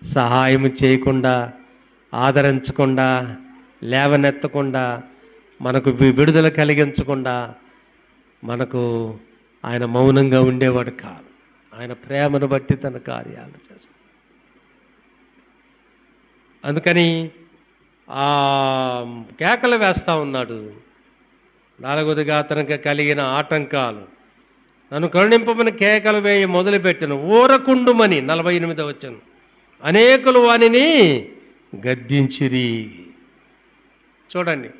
సహాయం చేయకుండా, ఆదరించకుండా, లేవనెత్తకుండా, మనకు విడుదల కలిగించకుండా మనకు ఆయన మౌనంగా ఉండేవాడు కాదు. ఆయన ప్రేమను బట్టి తన కార్యాలు చేస్తాడు. అందుకని కేకలు వేస్తూ ఉన్నాడు. 4వదిగా తనకు కలిగిన ఆటంకాలు, నన్ను కరుణింపమని కేకలు వేయి మొదలుపెట్టను. ఊరకుండుమని 48వ వచనం, అనేకులు వానిని గద్దించిరి. చూడండి,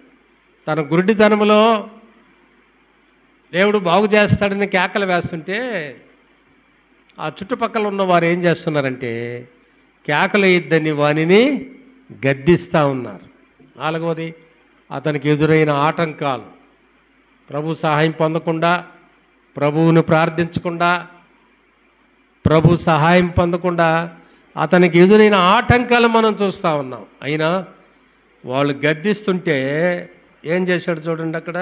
తన గురుడితనములో దేవుడు బాగు చేస్తాడని కేకలు వేస్తుంటే ఆ చుట్టుపక్కల ఉన్న వారు ఏం చేస్తున్నారంటే, కేకలు ఇద్దని వానిని గద్దిస్తూ ఉన్నారు. 4వది, అతనికి ఎదురైన ఆటంకాలు, ప్రభు సహాయం పొందకుండా, ప్రభువును ప్రార్థించకుండా, ప్రభు సహాయం పొందకుండా అతనికి ఎదురైన ఆటంకాలు మనం చూస్తూ ఉన్నాం. అయినా వాళ్ళు గద్దిస్తుంటే ఏం చేశాడు చూడండి, అక్కడ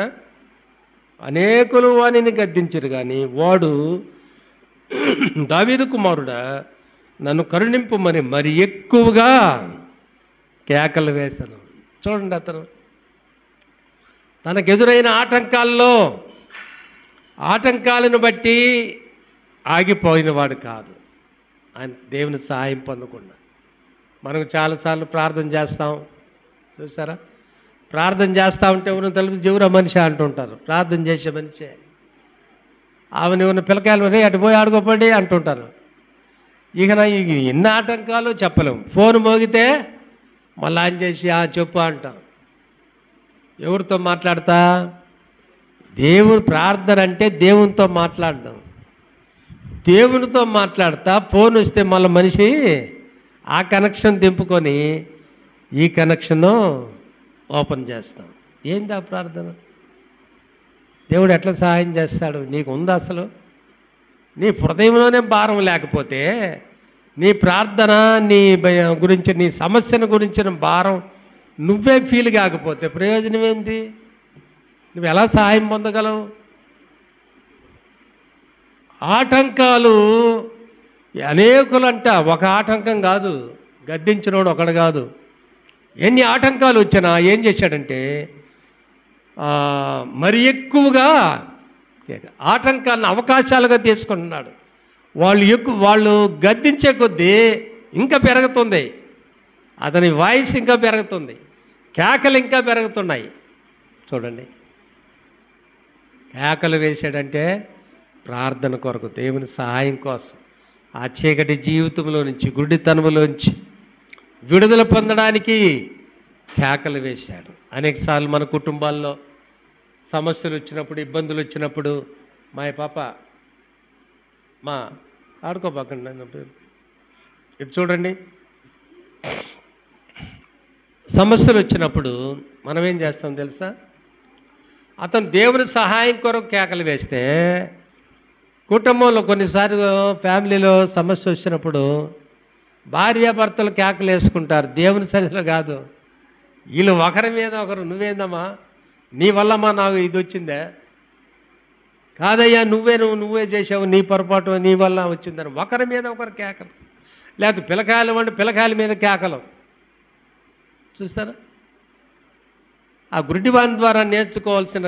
అనేకులు వానిని గద్దించరు. కానీ వాడు, దావీదు కుమారుడా, నన్ను కరుణింపమని మరి ఎక్కువగా కేకలు వేశాను. చూడండి, అతను తనకెదురైన ఆటంకాలను బట్టి ఆగిపోయినవాడు కాదు. ఆయన దేవుని సహాయం పొందకుండా. మనకు చాలాసార్లు ప్రార్థన చేస్తాం, చూసారా? ప్రార్థన చేస్తూ ఉంటే ఎవరిని తలుపు జీవురా మనిషి అంటుంటారు. ప్రార్థన చేసే మనిషే ఆమెను ఉన్న పిల్లకాయలు అటు పోయి ఆడుకోపడి అంటుంటారు. ఇక ఎన్ని ఆటంకాలు చెప్పలేము. ఫోన్ మోగితే మళ్ళీ ఆన్ చేసి చెప్పు అంటాం. ఎవరితో మాట్లాడతా? దేవుని ప్రార్థన అంటే దేవునితో మాట్లాడడం. దేవునితో మాట్లాడతా ఫోన్ వస్తే మళ్ళీ మనిషి ఆ కనెక్షన్ దింపుకొని ఈ కనెక్షను ఓపెన్ చేస్తాం. ఏంది ఆ ప్రార్థన? దేవుడు ఎట్లా సహాయం చేస్తాడు? నీకు ఉందా అసలు? నీ హృదయంలోనే భారం లేకపోతే, నీ ప్రార్థన నీ గురించి, నీ సమస్యను గురించిన భారం నువ్వే ఫీల్ కాకపోతే ప్రయోజనం ఏంటి? నువ్వు ఎలా సహాయం పొందగలవు? ఆటంకాలు అనేకులంట. ఒక ఆటంకం కాదు, గద్దించినోడు ఒకడు కాదు. ఎన్ని ఆటంకాలు వచ్చినా ఏం చేశాడంటే మరి ఎక్కువగా ఆటంకాలను అవకాశాలుగా తీసుకుంటున్నాడు. వాళ్ళు గద్దించే కొద్దీ ఇంకా పెరుగుతుంది. అతని వాయిస్ ఇంకా పెరుగుతుంది, కేకలు ఇంకా పెరుగుతున్నాయి. చూడండి, కేకలు వేసాడంటే ప్రార్థన కొరకు, దేవుని సహాయం కోసం, ఆ చీకటి జీవితంలో నుంచి, గుడ్డితనంలోంచి విడుదల పొందడానికి కేకలు వేశాడు. అనేకసార్లు మన కుటుంబాల్లో సమస్యలు వచ్చినప్పుడు, ఇబ్బందులు వచ్చినప్పుడు, మా పాప మా ఆడుకోబాకండి ఇప్పుడు చూడండి, సమస్యలు వచ్చినప్పుడు మనం ఏం చేస్తాం తెలుసా? అతను దేవుని సహాయం కొరకు కేకలు వేస్తే, కుటుంబంలో కొన్నిసార్లు ఫ్యామిలీలో సమస్య వచ్చినప్పుడు భార్యాభర్తలు కేకలు వేసుకుంటారు. దేవుని సన్నిధిలో కాదు, వీళ్ళు ఒకరి మీద ఒకరు, నువ్వేందమ్మా, నీ వల్లమ్మా నాకు ఇది వచ్చిందే, కాదయ్యా నువ్వే చేసావు, నీ పొరపాటు, నీ వల్ల వచ్చిందని ఒకరి మీద ఒకరు కేకలు. లేకపోతే పిల్లకాయలు వంటి పిల్లకాయల మీద కేకలు. చూస్తారా? ఆ గుడ్డివాని ద్వారా నేర్చుకోవాల్సిన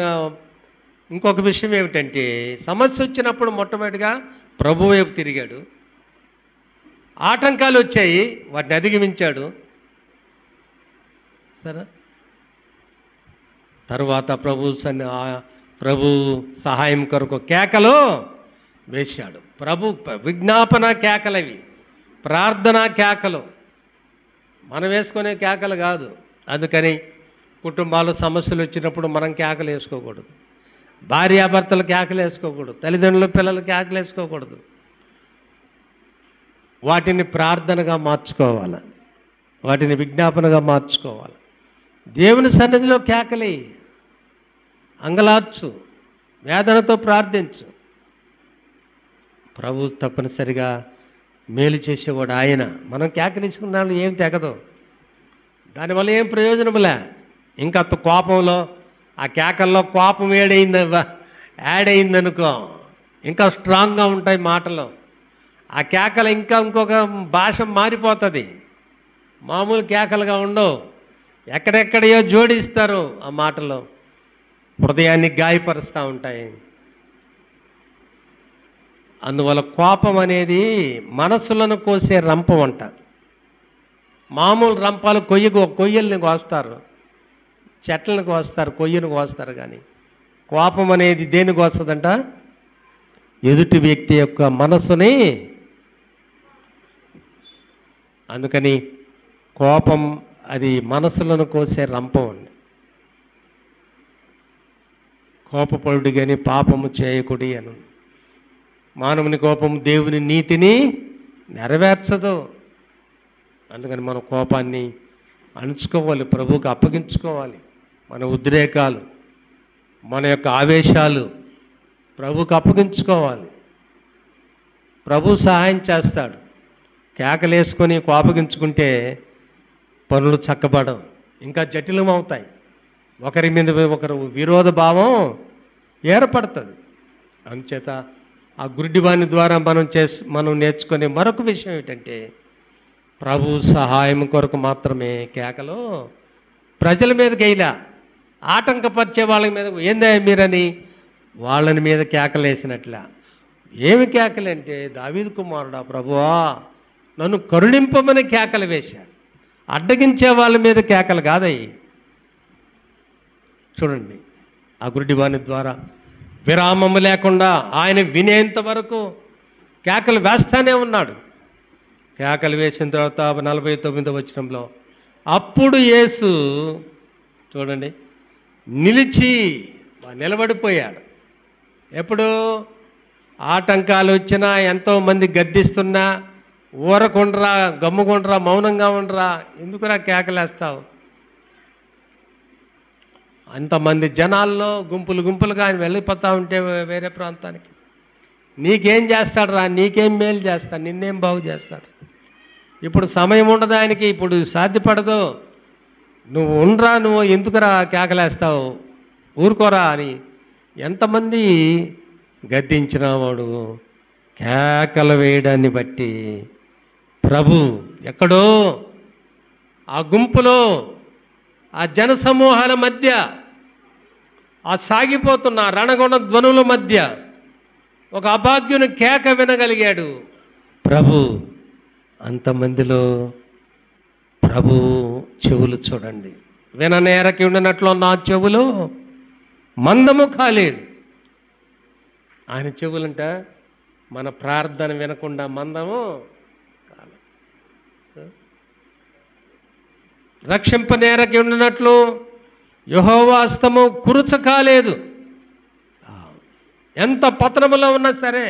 ఇంకొక విషయం ఏమిటంటే, సమస్య వచ్చినప్పుడు మొట్టమొదటిగా ప్రభు వైపు తిరిగాడు. ఆటంకాలు వచ్చాయి, వాటిని అధిగమించాడు. సరే, తరువాత ప్రభు సహాయం కొరకు కేకలు వేశాడు. ప్రభు విజ్ఞాపన కేకలవి, ప్రార్థనా కేకలు, మనం వేసుకునే కేకలు కాదు. అందుకని కుటుంబాల్లో సమస్యలు వచ్చినప్పుడు మనం కేకలు వేసుకోకూడదు, భార్యాభర్తలు కేకలు వేసుకోకూడదు, తల్లిదండ్రులు పిల్లలు కేకలు వేసుకోకూడదు. వాటిని ప్రార్థనగా మార్చుకోవాలి, వాటిని విజ్ఞాపనగా మార్చుకోవాలి. దేవుని సన్నిధిలో కేకలి, అంగలార్చు, వేదనతో ప్రార్థించు. ప్రభు తప్పనిసరిగా మేలు చేసేవాడు ఆయన. మనం కేకలించుకున్నాళ్ళు ఏం తెగదు, దానివల్ల ఏం ప్రయోజనములే. ఇంకా కోపంలో, ఆ కేకల్లో కోపం యాడ్ అయిందనుకో, ఇంకా స్ట్రాంగ్గా ఉంటాయి మాటలు. ఆ కేకలు ఇంకా ఇంకొక భాష మారిపోతుంది, మామూలు కేకలుగా ఉండవు, ఎక్కడెక్కడయో జోడిస్తారు. ఆ మాటలు హృదయాన్ని గాయపరుస్తూ ఉంటాయి. అందువల్ల కోపం అనేది మనసులను కోసే రంపం అంట. మామూలు రంపాలు కొయ్యల్ని కోస్తారు, చెట్లను కోస్తారు, కొయ్యను కోస్తారు. కానీ కోపం అనేది దేనికి వస్తుందంట? ఎదుటి వ్యక్తి యొక్క మనసుని. అందుకని కోపం అది మనసులను కోసే రంపం అండి. కోపపడుడి కానీ పాపము చేయకుడి అని. మానవుని కోపం దేవుని నీతిని నెరవేర్చదు. అందుకని మన కోపాన్ని అణుచుకోవాలి, ప్రభువుకి అప్పగించుకోవాలి. మన ఉద్రేకాలు, మన యొక్క ఆవేశాలు ప్రభువుకి అప్పగించుకోవాలి. ప్రభు సహాయం చేస్తాడు. కేకలేసుకొని కోపగించుకుంటే పనులు చక్కబడవు, ఇంకా జటిలం అవుతాయి. ఒకరి మీద ఒకరు విరోధ భావం ఏర్పడుతుంది. అందుచేత ఆ గుడ్డివాని ద్వారా మనం నేర్చుకునే మరొక విషయం ఏంటంటే, ప్రభు సహాయం కొరకు మాత్రమే కేకలు ప్రజల మీదకి వేయలా, ఆటంకపరిచే వాళ్ళ మీద ఏందా మీరని వాళ్ళని మీద కేకలు వేసినట్ల. ఏమి కేకలు అంటే, దావీదు కుమారుడా ప్రభువా నన్ను కరుణింపమని కేకలు వేశాడు. అడ్డగించే వాళ్ళ మీద కేకలు కాదయ్యి. చూడండి, ఆ గుడ్డివాని ద్వారా విరామము లేకుండా ఆయన వినేంత వరకు కేకలు వేస్తానే ఉన్నాడు. కేకలు వేసిన తర్వాత 49వ వచనంలో అప్పుడు యేసు చూడండి నిలిచి నిలబడిపోయాడు. ఎప్పుడు ఆటంకాలు వచ్చినా, ఎంతోమంది గద్దిస్తున్నా ఊరకుండరా, గమ్ముకుండరా, మౌనంగా ఉండరా, ఎందుకురా కేకలేస్తావు? అంతమంది జనాల్లో గుంపులు గుంపులుగా ఆయన వెళ్ళిపోతూ ఉంటే వేరే ప్రాంతానికి, నీకేం చేస్తాడు రా, నీకేం మేలు చేస్తాడు, నిన్నేం బాగు చేస్తాడు? ఇప్పుడు సమయం ఉండదు ఆయనకి, ఇప్పుడు సాధ్యపడదు, నువ్వు ఉండరా, నువ్వు ఎందుకురా కేకలేస్తావు, ఊరుకోరా అని ఎంతమంది గద్దించిన వాడు కేకలు వేయడాన్ని బట్టి ప్రభు ఎక్కడో ఆ గుంపులో, ఆ జనసమూహాల మధ్య, ఆ సాగిపోతున్న రణగొణ ధ్వనుల మధ్య ఒక అభాగ్యుని కేక వినగలిగాడు ప్రభు. అంతమందిలో ప్రభు చెవులు చూడండి, విననేరకి ఉండినట్లు నా చెవులు మందము కాలేదు. ఆయన చెవులంట మన ప్రార్థన వినకుండా మందము కాలేదు. రక్షింపనేరకి ఉండినట్లు యెహోవా హస్తము కురుచ కాలేదు. ఎంత పతనములో ఉన్నా సరే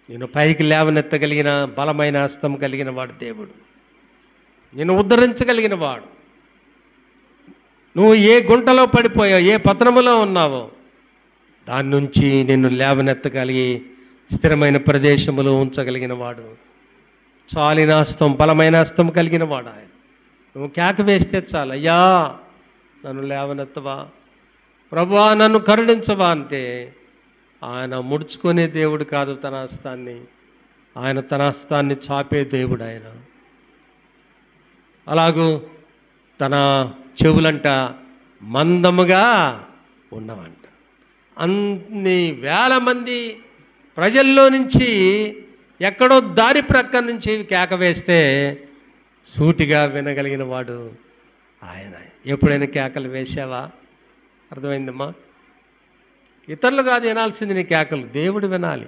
నేను పైకి లేవనెత్తగలిగిన బలమైన హస్తం కలిగిన వాడు దేవుడు, నేను ఉద్ధరించగలిగిన వాడు. నువ్వు ఏ గుంటలో పడిపోయావు, ఏ పతనములో ఉన్నావో దాని నుంచి నిన్ను లేవనెత్తగలిగి స్థిరమైన ప్రదేశములో ఉంచగలిగిన వాడు, చాలిన హస్తం, బలమైన హస్తం కలిగిన వాడు ఆయన. నువ్వు కేక వేస్తే చాలు, అయ్యా నన్ను లేవనెత్తవా, ప్రభువా నన్ను కరుణించవా అంటే ఆయన ముడుచుకునే దేవుడు కాదు తన హస్తాన్ని, ఆయన తన హస్తాన్ని చాపే దేవుడు ఆయన. అలాగూ తన చెవులంట మందముగా ఉన్నవంట. అన్ని వేల మంది ప్రజల్లో నుంచి ఎక్కడో దారి ప్రక్క నుంచి కేక వేస్తే సూటిగా వినగలిగిన వాడు ఆయన. ఎప్పుడైనా కేకలు వేసావా? అర్థమైందమ్మా? ఇతరులు కాదు వినాల్సింది నీ కేకలు, దేవుడు వినాలి.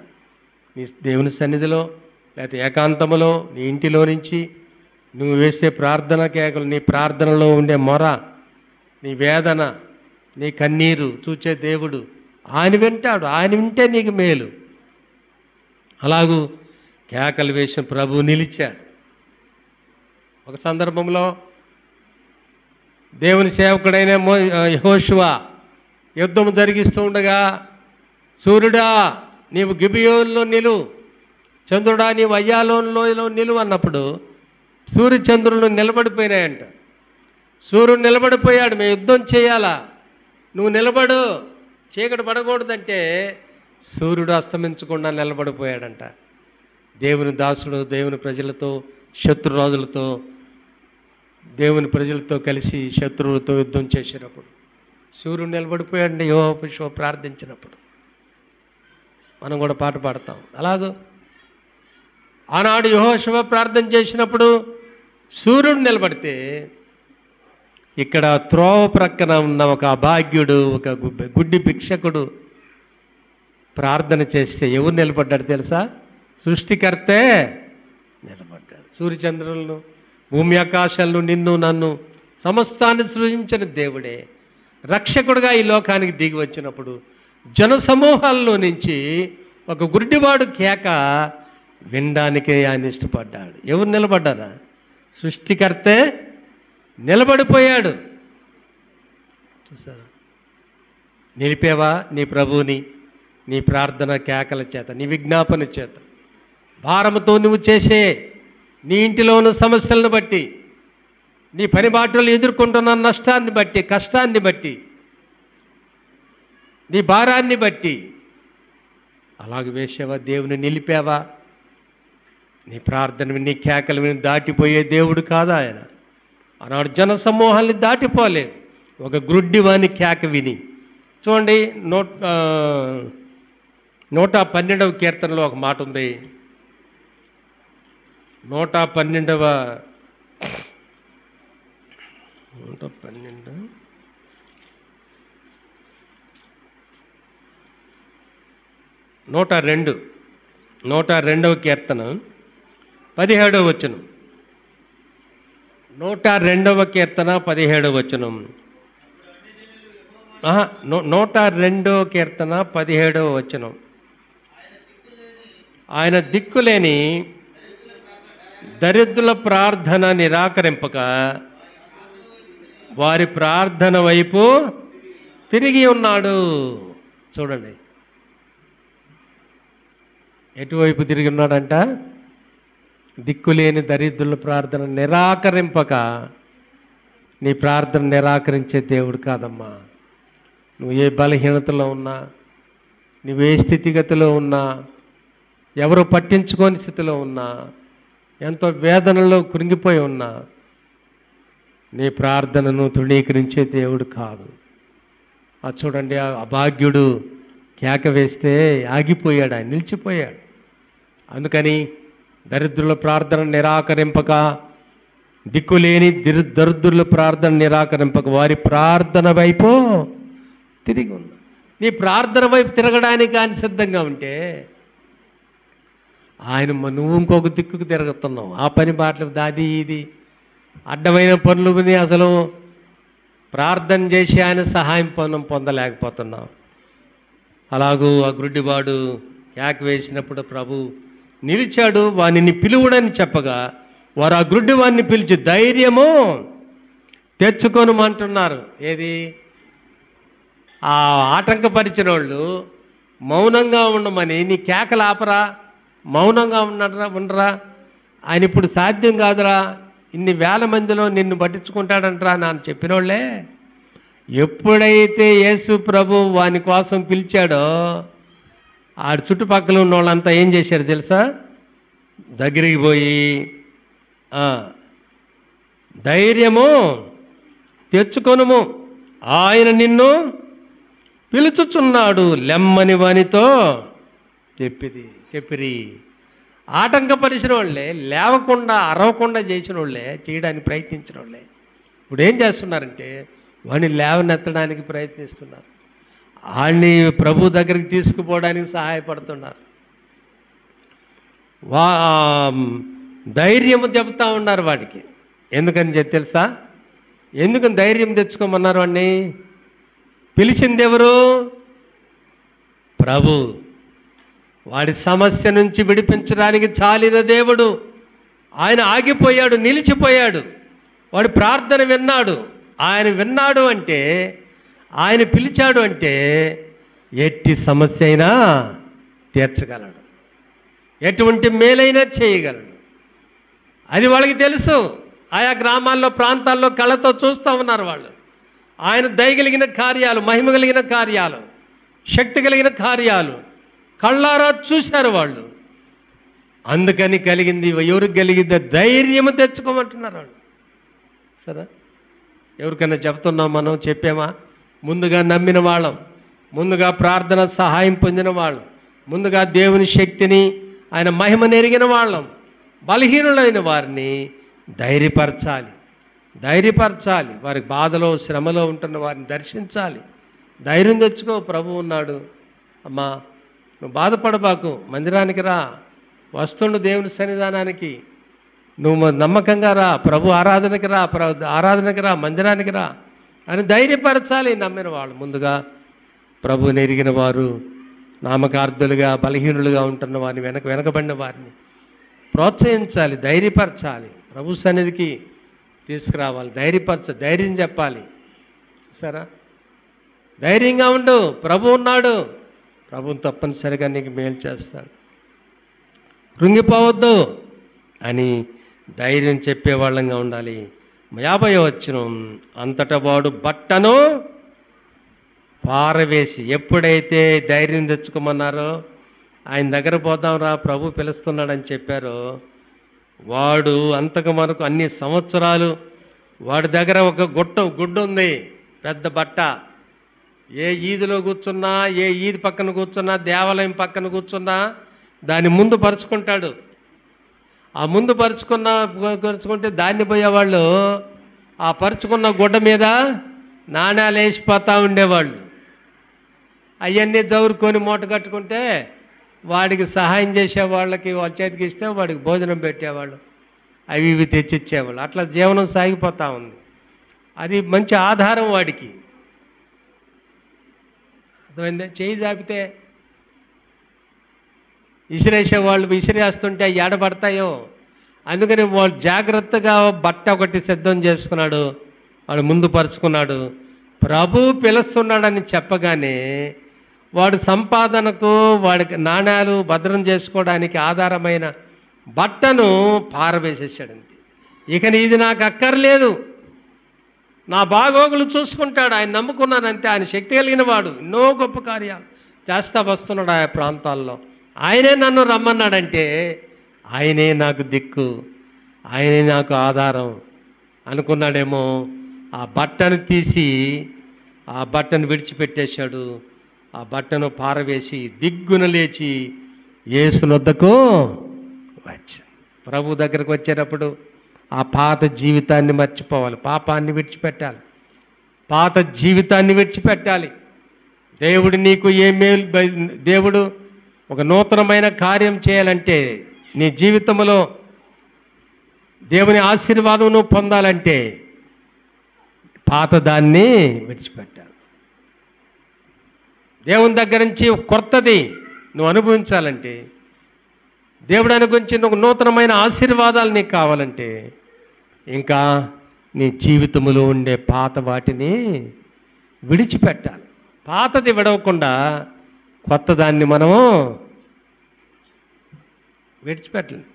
నీ దేవుని సన్నిధిలో లేకపోతే ఏకాంతములో నీ ఇంటిలో నుంచి నువ్వు వేసే ప్రార్థన కేకలు, నీ ప్రార్థనలో ఉండే మొర, నీ వేదన, నీ కన్నీరు చూచే దేవుడు ఆయన వింటాడు. ఆయన వింటే నీకు మేలు. అలాగూ కేకలు వేసిన ప్రభు నిలిచాడు. ఒక సందర్భంలో దేవుని సేవకుడైన యెహోషువ యుద్ధం జరిగిస్తూ ఉండగా, సూర్యుడా నీవు గిబియోనులో నిలువు, చంద్రుడా నీవు అయ్యాలోనులో నిలువు అన్నప్పుడు సూర్యచంద్రులు నిలబడిపోయినాయంట. సూర్యుడు నిలబడిపోయాడు, మేము యుద్ధం చేయాలా, నువ్వు నిలబడు, చీకటి పడకూడదంటే సూర్యుడు అస్తమించకుండా నిలబడిపోయాడంట. దేవుని దాసుడు దేవుని ప్రజలతో, శత్రురాజులతో, దేవుని ప్రజలతో కలిసి శత్రువులతో యుద్ధం చేసినప్పుడు సూర్యుడు నిలబడిపోయాడండి. యెహోవా ప్రార్థించినప్పుడు మనం కూడా పాట పాడతాం. అలాగూ ఆనాడు యెహోషువ ప్రార్థన చేసినప్పుడు సూర్యుడు నిలబడితే, ఇక్కడ త్రోవ ప్రక్కన ఉన్న ఒక అభాగ్యుడు, ఒక గుడ్డి భిక్షకుడు ప్రార్థన చేస్తే ఎవరు నిలబడ్డాడు తెలుసా? సృష్టికర్తే నిలబడ్డాడు. సూర్యచంద్రులను, భూమి ఆకాశాలను, నిన్ను నన్ను సమస్తాన్ని సృజించిన దేవుడే రక్షకుడుగా ఈ లోకానికి దిగి వచ్చినప్పుడు జనసమూహాల్లో నుంచి ఒక గుడ్డివాడు కేక వినడానికి ఆయన ఇష్టపడ్డాడు. ఎవరు నిలబడ్డారా? సృష్టికర్తే నిలబడిపోయాడు. చూసారా? నిలిపేవా నీ ప్రభువుని నీ ప్రార్థన కేకల చేత, నీ విజ్ఞాపన చేత, భారముతో నువ్వు చేసే నీ ఇంటిలో ఉన్న సమస్యలను బట్టి, నీ పని బాటలు ఎదుర్కొంటున్న నష్టాన్ని బట్టి, కష్టాన్ని బట్టి, నీ భారాన్ని బట్టి అలాగే వేసావా? దేవుని నిలిపావా? నీ ప్రార్థన విని, నీ కేకలు విని దాటిపోయే దేవుడు కాదా ఆయన? ఆనాడు జన సమూహాల్ని దాటిపోలేదు ఒక గ్రుడ్డివాని కేక విని. చూడండి 112వ కీర్తనలో ఒక మాట ఉంది. 112 102వ కీర్తన 17వ వచనం. 102వ కీర్తన 17వ వచనం. 102వ కీర్తన 17వ వచనం. ఆయన దిక్కులేని దరిద్రుల ప్రార్థన నిరాకరింపక వారి ప్రార్థన వైపు తిరిగి ఉన్నాడు. చూడండి, ఎటువైపు తిరిగి ఉన్నాడంట? దిక్కులేని దరిద్రుల ప్రార్థన నిరాకరింపక. నీ ప్రార్థన నిరాకరించే దేవుడు కాదమ్మా. నువ్వు ఏ బలహీనతలో ఉన్నా, నువ్వు ఏ స్థితిగతిలో ఉన్నా, ఎవరు పట్టించుకోని స్థితిలో ఉన్నా, ఎంతో వేదనలో కృంగిపోయి ఉన్నా, నీ ప్రార్థనను తృణీకరించే దేవుడు కాదు. అది చూడండి, ఆ అభాగ్యుడు కేక వేస్తే ఆగిపోయాడు, ఆయన నిలిచిపోయాడు. అందుకని దరిద్రుల ప్రార్థన నిరాకరింపక, దిక్కులేని దరిద్రుల ప్రార్థన నిరాకరింపక వారి ప్రార్థన వైపు తిరిగి ఉన్నా. నీ ప్రార్థన వైపు తిరగడానికి ఆయన సిద్ధంగా ఉంటే ఆయన నువ్వు ఇంకొక దిక్కుకు తిరుగుతున్నావు. ఆ పని బాటలు దాది ఇది అడ్డమైన పనులు విని అసలు ప్రార్థన చేసి ఆయన సహాయం పొందలేకపోతున్నావు. అలాగూ ఆ గుడ్డివాడు కేక వేసినప్పుడు ప్రభు నిలిచాడు, వానిని పిలువుడని చెప్పగా వారు ఆ గుడ్డివాడిని పిలిచి ధైర్యము తెచ్చుకొనమంటున్నారు. ఏది? ఆ ఆటంకపరిచిన వాళ్ళు మౌనంగా ఉండమని, నీ కేకలు ఆపరా, మౌనంగా ఉండరా, ఆయన ఇప్పుడు సాధ్యం కాదురా, ఇన్ని వేల మందిలో నిన్ను పట్టించుకుంటాడంటరా అని చెప్పిన వాళ్ళే ఎప్పుడైతే యేసు ప్రభు వాని కోసం పిలిచాడో ఆ చుట్టుపక్కల ఉన్న వాళ్ళంతా ఏం చేశారు తెలుసా? దగ్గరికి పోయి ధైర్యము తెచ్చుకొనుము, ఆయన పిలుచుచున్నాడు లెమ్మని వానితో చెప్పిరి. ఆటంకపరిచిన వాళ్ళే, లేవకుండా అరవకుండా చేసిన వాళ్ళే, చేయడానికి ప్రయత్నించిన వాళ్ళే ఇప్పుడు ఏం చేస్తున్నారంటే వాడిని లేవనెత్తడానికి ప్రయత్నిస్తున్నారు, వాడిని ప్రభు దగ్గరికి తీసుకుపోవడానికి సహాయపడుతున్నారు, ధైర్యము చెబుతూ ఉన్నారు వాడికి. ఎందుకని తెలుసా? ఎందుకని ధైర్యం తెచ్చుకోమన్నారు వాడిని? పిలిచింది ఎవరు? ప్రభు. వాడి సమస్య నుంచి విడిపించడానికి చాలిన దేవుడు. ఆయన ఆగిపోయాడు, నిలిచిపోయాడు. వాడి ప్రార్థన విన్నాడు. ఆయన విన్నాడు అంటే, ఆయన పిలిచాడు అంటే ఎట్టి సమస్య అయినా తీర్చగలడు, ఎటువంటి మేలైనా చేయగలడు. అది వాళ్ళకి తెలుసు. ఆయా గ్రామాల్లో, ప్రాంతాల్లో కళ్ళతో చూస్తూ ఉన్నారు వాళ్ళు. ఆయన దయగలిగిన కార్యాలు, మహిమ కలిగిన కార్యాలు, శక్తి కలిగిన కార్యాలు కళ్ళారా చూశారు వాళ్ళు. అందుకని కలిగింది ఎవరికి కలిగింది? ధైర్యము తెచ్చుకోమంటున్నారు వాళ్ళు. సరే, ఎవరికైనా చెప్తున్నాం మనం? చెప్పామా? ముందుగా నమ్మిన వాళ్ళం, ముందుగా ప్రార్థన సహాయం పొందిన వాళ్ళం, ముందుగా దేవుని శక్తిని, ఆయన మహిమను ఎరిగిన వాళ్ళం. బలహీనులైన వారిని ధైర్యపరచాలి, వారికి బాధలో, శ్రమలో ఉంటున్న వారిని దర్శించాలి. ధైర్యం తెచ్చుకో, ప్రభు ఉన్నాడు. అమ్మా, నువ్వు బాధపడబాకు, మందిరానికి రా, వస్తుండు దేవుని సన్నిధానానికి, నువ్వు నమ్మకంగా రా, ప్రభు ఆరాధనకి రా, మందిరానికి రా అని ధైర్యపరచాలి నమ్మిన వాళ్ళు. ముందుగా ప్రభుని ఎరిగిన వారు, నామకార్థులుగా బలహీనులుగా ఉంటున్న వారిని, వెనకబడిన వారిని ప్రోత్సహించాలి, ధైర్యపరచాలి, ప్రభు సన్నిధికి తీసుకురావాలి, ధైర్యం చెప్పాలి. సరే, ధైర్యంగా ఉండు, ప్రభు ఉన్నాడు, ప్రభుని తప్పనిసరిగా నీకు మేలు చేస్తాడు, కృంగిపోవద్దు అని ధైర్యం చెప్పేవాళ్ళంగా ఉండాలి. 50వ వచనం, అంతటా వాడు బట్టను పారవేసి, ఎప్పుడైతే ధైర్యం తెచ్చుకోమన్నారో ఆయన దగ్గర పోదాంరా ప్రభు పిలుస్తున్నాడని చెప్పారో, వాడు అంతకు మనకు అన్ని సంవత్సరాలు వాడి దగ్గర ఒక గుడ్డ ఉంది, పెద్ద బట్ట. ఏ ఈదిలో కూర్చున్నా, ఏ ఈది పక్కన కూర్చున్నా, దేవాలయం పక్కన కూర్చున్నా దాన్ని ముందు పరుచుకుంటాడు. ఆ ముందు పరుచుకుంటే దాన్ని పోయేవాళ్ళు ఆ పరుచుకున్న గుడ్డ మీద నాణ్యాలు వేసిపోతూ ఉండేవాళ్ళు. అవన్నీ జవురుకొని మూట కట్టుకుంటే వాడికి సహాయం చేసే వాళ్ళకి వాళ్ళ చేతికి ఇస్తే వాడికి భోజనం పెట్టేవాళ్ళు, అవి ఇవి తెచ్చిచ్చేవాళ్ళు. అట్లా జీవనం సాగిపోతూ ఉంది. అది మంచి ఆధారం వాడికి. అర్థమైందే? చేయి జాపితే విసిరేసేవాళ్ళు విసిరేస్తుంటే ఏడబడతాయో. అందుకని వాళ్ళు జాగ్రత్తగా బట్ట ఒకటి సిద్ధం చేసుకున్నాడు, వాడు ముందు పరుచుకున్నాడు. ప్రభు పిలుస్తున్నాడని చెప్పగానే వాడు సంపాదనకు, వాడికి నాణ్యాలు భద్రం చేసుకోవడానికి ఆధారమైన బట్టను పారవేసేసాడంతే. ఇక ఇది నాకు అక్కర్లేదు, నా బాగోగులు చూసుకుంటాడు, ఆయన నమ్ముకున్నానంతే. ఆయన శక్తి కలిగిన వాడు, ఎన్నో గొప్ప కార్యాలు చేస్తా వస్తున్నాడు ఆ ప్రాంతాల్లో. ఆయనే నన్ను రమ్మన్నాడంటే ఆయనే నాకు దిక్కు, ఆయనే నాకు ఆధారం అనుకున్నాడేమో. ఆ బట్టను తీసి ఆ బట్టను విడిచిపెట్టేశాడు. ఆ బట్టను పారవేసి దిగ్గున లేచి యేసునొద్దకు వచ్చి, ప్రభు దగ్గరకు వచ్చేటప్పుడు ఆ పాత జీవితాన్ని మర్చిపోవాలి, పాపాన్ని విడిచిపెట్టాలి, పాత జీవితాన్ని విడిచిపెట్టాలి. దేవుడు నీకు ఏ మేలు, దేవుడు ఒక నూతనమైన కార్యం చేయాలంటే, నీ జీవితంలో దేవుని ఆశీర్వాదం నువ్వు పొందాలంటే పాత దాన్ని విడిచిపెట్టాలి. దేవుని దగ్గర నుంచి కొత్తది నువ్వు అనుభవించాలంటే, దేవుడు అనుగురించి ఒక నూతనమైన ఆశీర్వాదాలు నీకు కావాలంటే, ఇంకా నీ జీవితంలో ఉండే పాత వాటిని విడిచిపెట్టాలి. పాతది విడవకుండా కొత్త దాన్ని మనము విడిచిపెట్టలేం,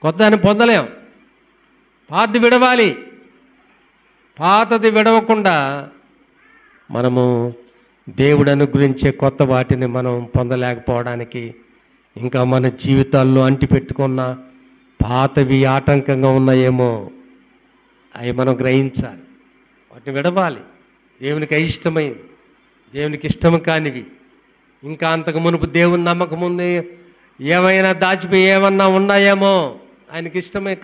కొత్త దాన్ని పొందలేం. పాతది విడవాలి. పాతది విడవకుండా మనము దేవుడు అనుగ్రహించే కొత్త వాటిని మనం పొందలేకపోవడానికి, ఇంకా మన జీవితాల్లో అంటిపెట్టుకున్న పాతవి ఆటంకంగా ఉన్నాయేమో, అవి మనం గ్రహించాలి, వాటిని విడవాలి. దేవునికి అయిష్టమైనవి, దేవునికి ఇష్టం కానివి, ఇంకా అంతకు మునుపు దేవుని నమ్మకముందు ఏమైనా దాచిపోయి ఏమన్నా ఉన్నాయేమో ఆయనకి ఇష్టమే